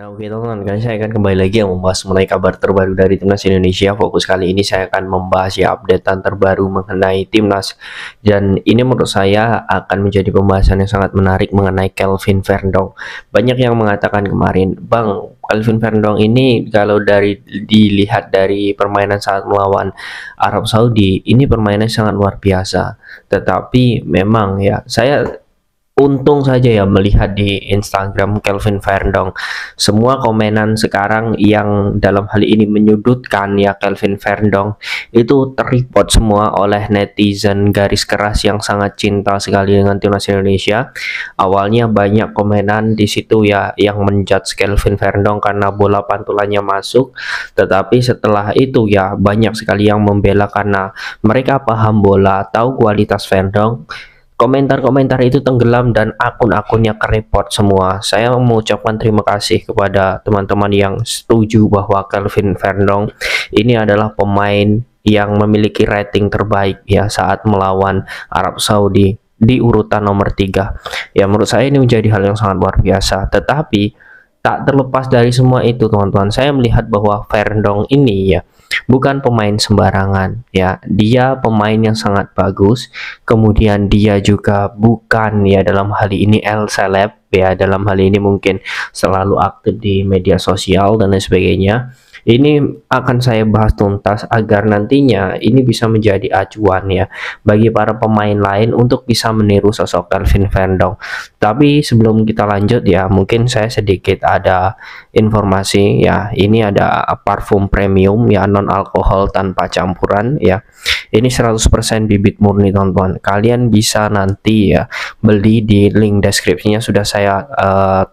Nah, oke teman-teman, kali saya akan kembali lagi membahas mengenai kabar terbaru dari Timnas Indonesia. Fokus kali ini saya akan membahas updatean terbaru mengenai Timnas. Dan ini menurut saya akan menjadi pembahasan yang sangat menarik mengenai Kelvin Verndong. Banyak yang mengatakan kemarin, Bang, Kelvin Verndong ini kalau dilihat dari permainan saat melawan Arab Saudi, ini permainan sangat luar biasa. Tetapi memang ya, saya untung saja ya melihat di Instagram Kelvin Verndong. Semua komenan sekarang yang dalam hal ini menyudutkan ya Kelvin Verndong itu terreport semua oleh netizen garis keras yang sangat cinta sekali dengan timnas Indonesia. Awalnya banyak komenan di situ ya yang menjudge Kelvin Verndong karena bola pantulannya masuk, tetapi setelah itu ya banyak sekali yang membela karena mereka paham bola, tahu kualitas Verndong. Komentar-komentar itu tenggelam dan akun-akunnya kereport semua. Saya mengucapkan terima kasih kepada teman-teman yang setuju bahwa Kelvin Verndong ini adalah pemain yang memiliki rating terbaik ya saat melawan Arab Saudi di urutan nomor 3. Ya menurut saya ini menjadi hal yang sangat luar biasa. Tetapi tak terlepas dari semua itu teman-teman, saya melihat bahwa Verndong ini ya bukan pemain sembarangan ya, dia pemain yang sangat bagus. Kemudian dia juga bukan ya dalam hal ini seleb ya, dalam hal ini mungkin selalu aktif di media sosial dan lain sebagainya. Ini akan saya bahas tuntas agar nantinya ini bisa menjadi acuan ya bagi para pemain lain untuk bisa meniru sosok Kelvin Verndong. Tapi sebelum kita lanjut ya, mungkin saya sedikit ada informasi ya. Ini ada parfum premium ya, non alkohol tanpa campuran ya. Ini 100% bibit murni teman-teman. Kalian bisa nanti ya beli di link deskripsinya, sudah saya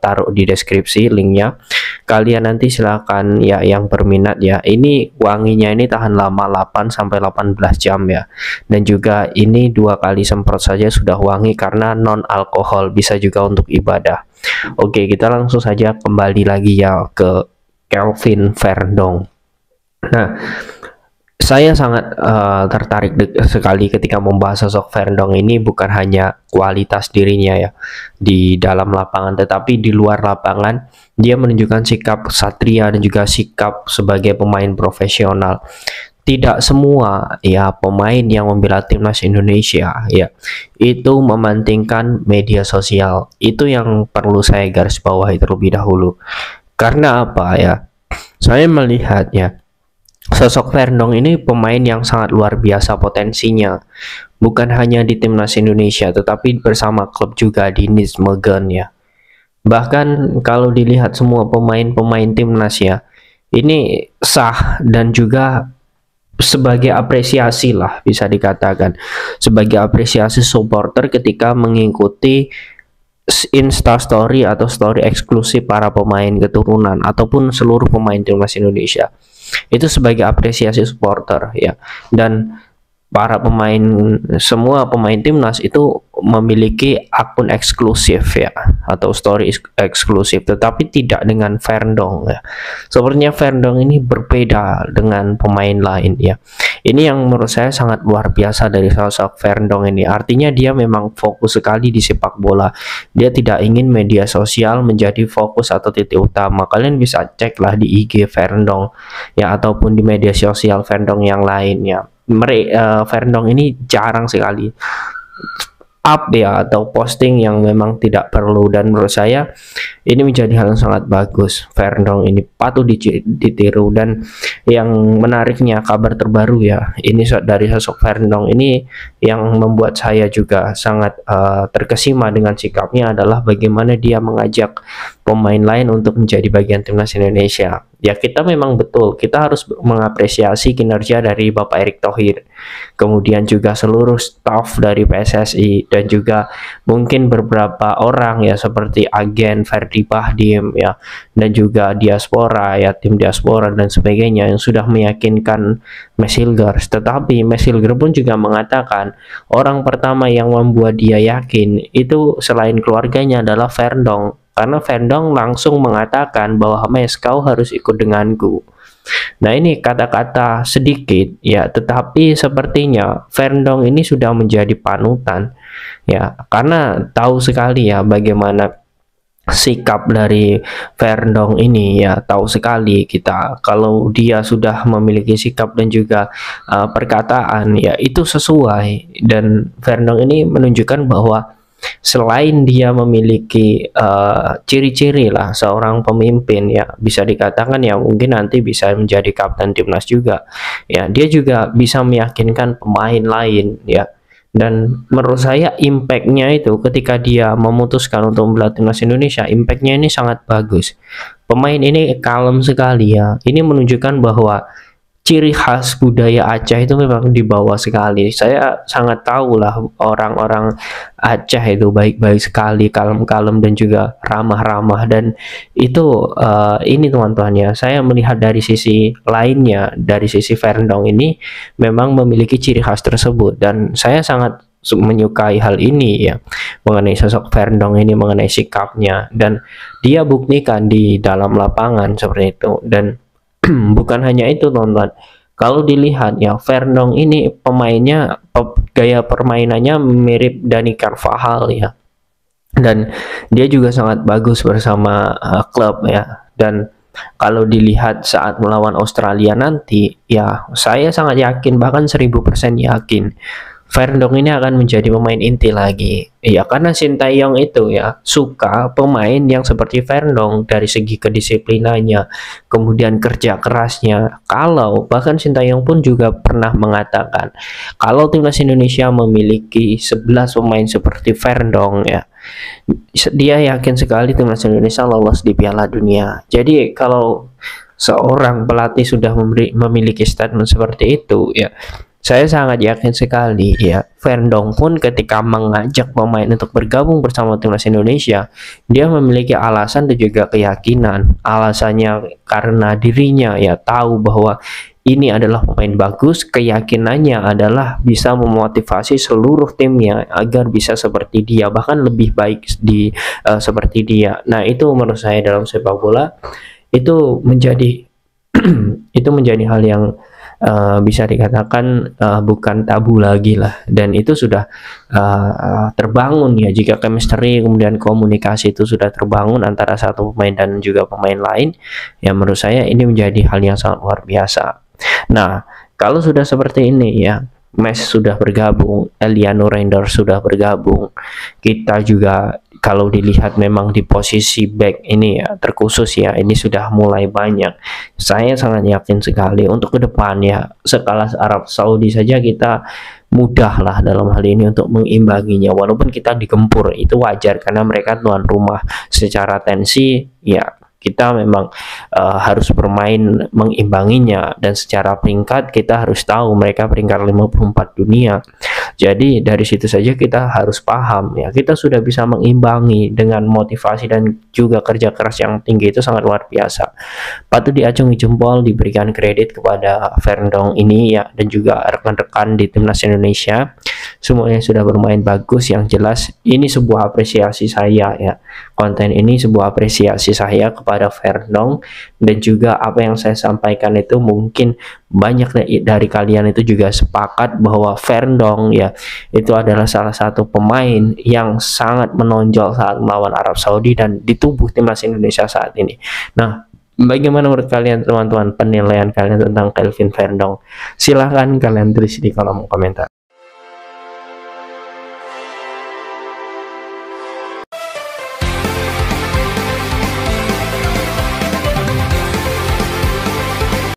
taruh di deskripsi linknya. Kalian nanti silakan ya yang berminat ya. Ini wanginya ini tahan lama 8 sampai 18 jam ya. Dan juga ini 2 kali semprot saja sudah wangi karena non alkohol, bisa juga untuk ibadah. Oke, kita langsung saja kembali lagi ya ke Kelvin Verndong. Nah, saya sangat tertarik sekali ketika membahas sosok Verndong ini, bukan hanya kualitas dirinya ya di dalam lapangan, tetapi di luar lapangan dia menunjukkan sikap satria dan juga sikap sebagai pemain profesional. Tidak semua ya pemain yang membela timnas Indonesia ya itu mementingkan media sosial. Itu yang perlu saya garis bawahi terlebih dahulu. Karena apa ya? Saya melihat ya sosok Verndong ini pemain yang sangat luar biasa potensinya. Bukan hanya di timnas Indonesia tetapi bersama klub juga di Nijmegen ya. Bahkan kalau dilihat semua pemain-pemain timnas ya, ini sah dan juga sebagai apresiasi lah, bisa dikatakan sebagai apresiasi supporter ketika mengikuti instastory atau story eksklusif para pemain keturunan ataupun seluruh pemain timnas Indonesia. Itu sebagai apresiasi supporter ya. Dan para pemain, semua pemain timnas itu memiliki akun eksklusif ya atau story eksklusif, tetapi tidak dengan Verndong ya. Sepertinya Verndong ini berbeda dengan pemain lain ya. Ini yang menurut saya sangat luar biasa dari sosok Verndong ini. Artinya dia memang fokus sekali di sepak bola. Dia tidak ingin media sosial menjadi fokus atau titik utama. Kalian bisa cek lah di IG Verndong ya ataupun di media sosial Verndong yang lainnya. Verndong ini jarang sekali up ya atau posting yang memang tidak perlu, dan menurut saya ini menjadi hal yang sangat bagus. Verndong ini patut ditiru. Dan yang menariknya kabar terbaru ya ini dari sosok Verndong ini yang membuat saya juga sangat terkesima dengan sikapnya adalah bagaimana dia mengajak pemain lain untuk menjadi bagian timnas Indonesia. Ya kita memang betul, kita harus mengapresiasi kinerja dari Bapak Erick Thohir, kemudian juga seluruh staf dari PSSI, dan juga mungkin beberapa orang ya seperti agen Ferdi Bahdim ya, dan juga diaspora ya, tim diaspora dan sebagainya yang sudah meyakinkan Mesilgers. Tetapi Mesilgers pun juga mengatakan orang pertama yang membuat dia yakin itu selain keluarganya adalah Verndong. Karena Verndong langsung mengatakan bahwa Mes, kau harus ikut denganku. Nah ini kata-kata sedikit ya, tetapi sepertinya Verndong ini sudah menjadi panutan ya, karena tahu sekali ya bagaimana sikap dari Verndong ini ya, tahu sekali kita kalau dia sudah memiliki sikap dan juga perkataan ya itu sesuai, dan Verndong ini menunjukkan bahwa selain dia memiliki ciri-ciri lah seorang pemimpin ya, bisa dikatakan ya mungkin nanti bisa menjadi kapten timnas juga ya, dia juga bisa meyakinkan pemain lain ya. Dan menurut saya impactnya itu ketika dia memutuskan untuk membela timnas Indonesia, impactnya ini sangat bagus. Pemain ini kalem sekali ya, ini menunjukkan bahwa ciri khas budaya Aceh itu memang dibawa sekali. Saya sangat tahu lah orang-orang Aceh itu baik-baik sekali, kalem-kalem dan juga ramah-ramah, dan itu ini teman-teman ya, saya melihat dari sisi lainnya, dari sisi Verndong ini memang memiliki ciri khas tersebut, dan saya sangat menyukai hal ini ya, mengenai sosok Verndong ini, mengenai sikapnya, dan dia buktikan di dalam lapangan seperti itu. Dan bukan hanya itu teman-teman, kalau dilihat ya Verndong ini pemainnya, gaya permainannya mirip Dani Carvajal ya, dan dia juga sangat bagus bersama klub ya. Dan kalau dilihat saat melawan Australia nanti ya, saya sangat yakin, bahkan 1000% yakin Verndong ini akan menjadi pemain inti lagi ya, karena Sintayong itu ya suka pemain yang seperti Verndong dari segi kedisiplinannya, kemudian kerja kerasnya. Kalau bahkan Sintayong pun juga pernah mengatakan kalau timnas Indonesia memiliki 11 pemain seperti Verndong ya, dia yakin sekali timnas Indonesia lolos di Piala Dunia. Jadi kalau seorang pelatih sudah memiliki statement seperti itu ya, saya sangat yakin sekali ya, Verndong pun ketika mengajak pemain untuk bergabung bersama timnas Indonesia, dia memiliki alasan dan juga keyakinan. Alasannya karena dirinya ya tahu bahwa ini adalah pemain bagus, keyakinannya adalah bisa memotivasi seluruh timnya agar bisa seperti dia, bahkan lebih baik seperti dia. Nah, itu menurut saya dalam sepak bola itu menjadi itu menjadi hal yang bisa dikatakan bukan tabu lagi lah, dan itu sudah terbangun ya. Jika chemistry kemudian komunikasi itu sudah terbangun antara satu pemain dan juga pemain lain ya, menurut saya ini menjadi hal yang sangat luar biasa. Nah, kalau sudah seperti ini ya, Mes sudah bergabung, Eliano Reinders sudah bergabung, kita juga kalau dilihat memang di posisi back ini ya terkhusus ya, ini sudah mulai banyak. Saya sangat yakin sekali untuk ke depan ya, sekelas Arab Saudi saja kita mudah lah dalam hal ini untuk mengimbanginya, walaupun kita digempur itu wajar karena mereka tuan rumah. Secara tensi ya kita memang harus bermain mengimbanginya, dan secara peringkat kita harus tahu mereka peringkat 54 dunia. Jadi dari situ saja kita harus paham ya, kita sudah bisa mengimbangi dengan motivasi dan juga kerja keras yang tinggi, itu sangat luar biasa. Patut diacungi jempol, diberikan kredit kepada Verndong ini ya, dan juga rekan-rekan di timnas Indonesia, semuanya sudah bermain bagus. Yang jelas ini sebuah apresiasi saya ya, konten ini sebuah apresiasi saya kepada Verndong, dan juga apa yang saya sampaikan itu mungkin banyak dari kalian itu juga sepakat bahwa Verndong ya itu adalah salah satu pemain yang sangat menonjol saat melawan Arab Saudi dan di tubuh timnas Indonesia saat ini. Nah, bagaimana menurut kalian teman-teman, penilaian kalian tentang Kelvin Verndong? Silahkan kalian tulis di kolom komentar.